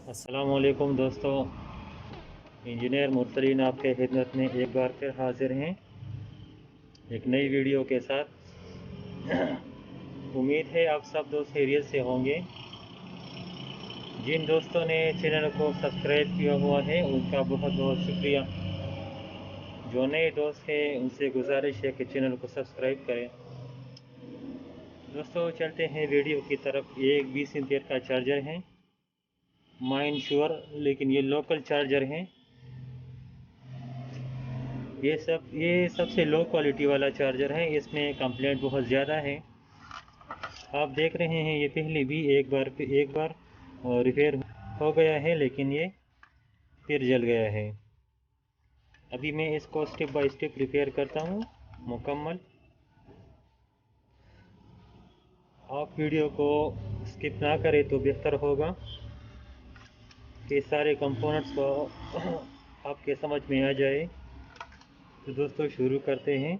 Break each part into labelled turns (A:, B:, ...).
A: अस्सलामुअलैकुम दोस्तों। इंजीनियर मुरसलीन आपके खिदमत में एक बार फिर हाजिर हैं एक नई वीडियो के साथ। उम्मीद है आप सब दोस्त खैरियत से होंगे। जिन दोस्तों ने चैनल को सब्सक्राइब किया हुआ है उनका बहुत बहुत शुक्रिया। जो नए दोस्त हैं उनसे गुजारिश है कि चैनल को सब्सक्राइब करें। दोस्तों चलते हैं वीडियो की तरफ। एक 20 एम्पीयर का चार्जर है, माइन श्योर, लेकिन ये लोकल चार्जर हैं। ये सबसे लो क्वालिटी वाला चार्जर है। इसमें कंप्लेंट बहुत ज़्यादा है। आप देख रहे हैं ये पहले भी एक बार रिपेयर हो गया है, लेकिन ये फिर जल गया है। अभी मैं इसको स्टेप बाय स्टेप रिपेयर करता हूँ मुकम्मल। आप वीडियो को स्किप ना करें तो बेहतर होगा कि सारे कंपोनेंट्स को आपके समझ में आ जाए। तो दोस्तों शुरू करते हैं।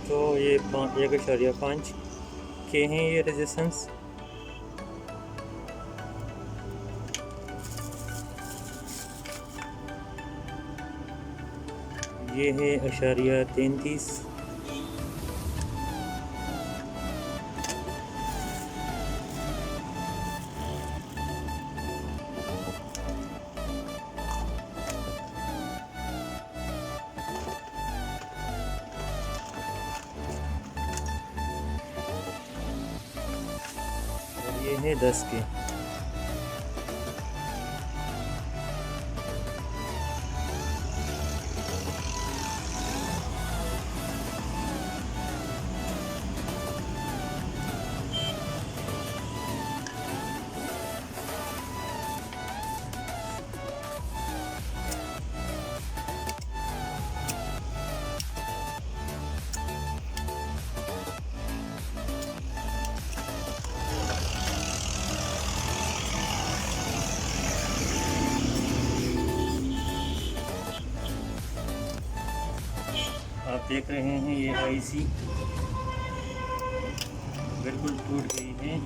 A: तो ये 1.5 के हैं ये रेजिस्टेंस। ये है 0.33। और ये है 10 के। आप देख रहे हैं ये आईसी बिल्कुल टूट गई है।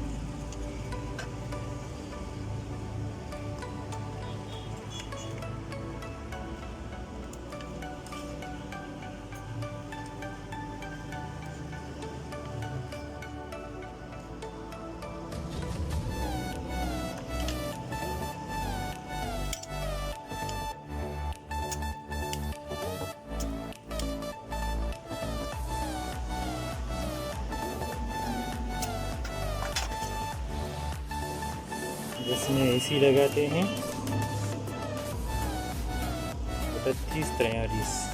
A: इसमें एसी लगाते हैं 3843।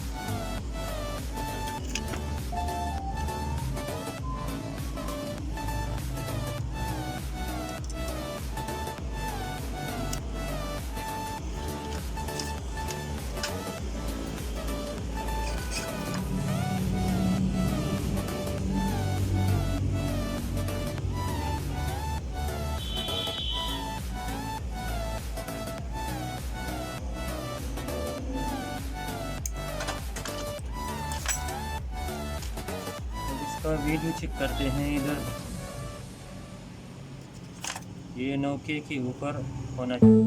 A: इसका वैल्यू चेक करते हैं। इधर ये 9K के ऊपर होना चाहिए।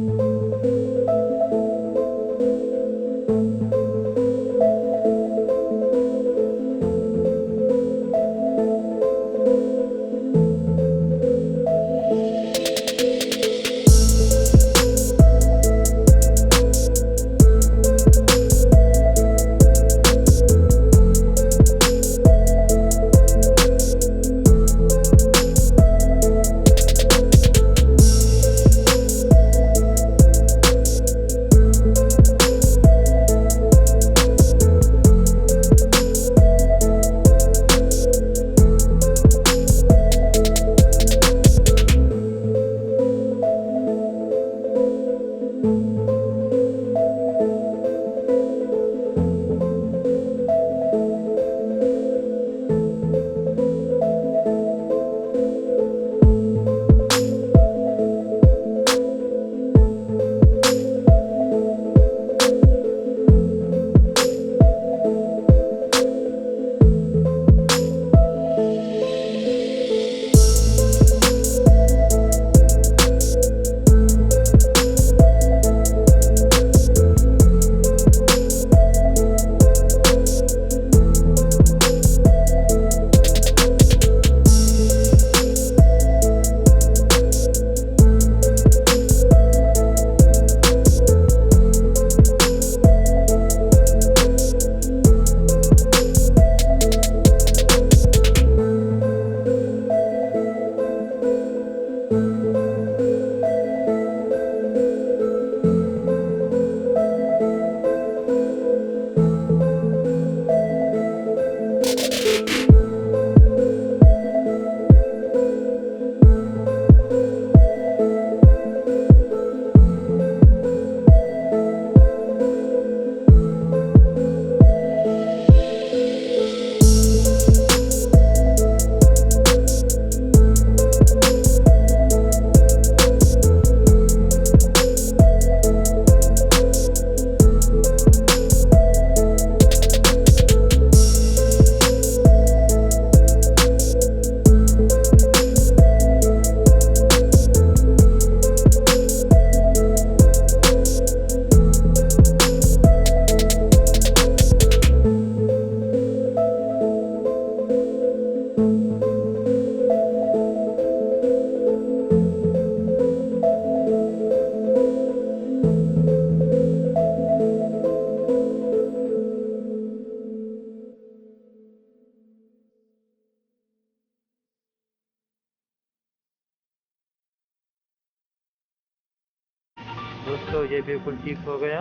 A: दोस्तों ये बिल्कुल ठीक हो गया।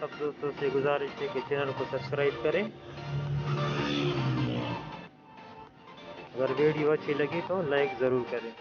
A: सब दोस्तों से गुजारिश है कि चैनल को सब्सक्राइब करें। अगर वीडियो अच्छी लगी तो लाइक ज़रूर करें।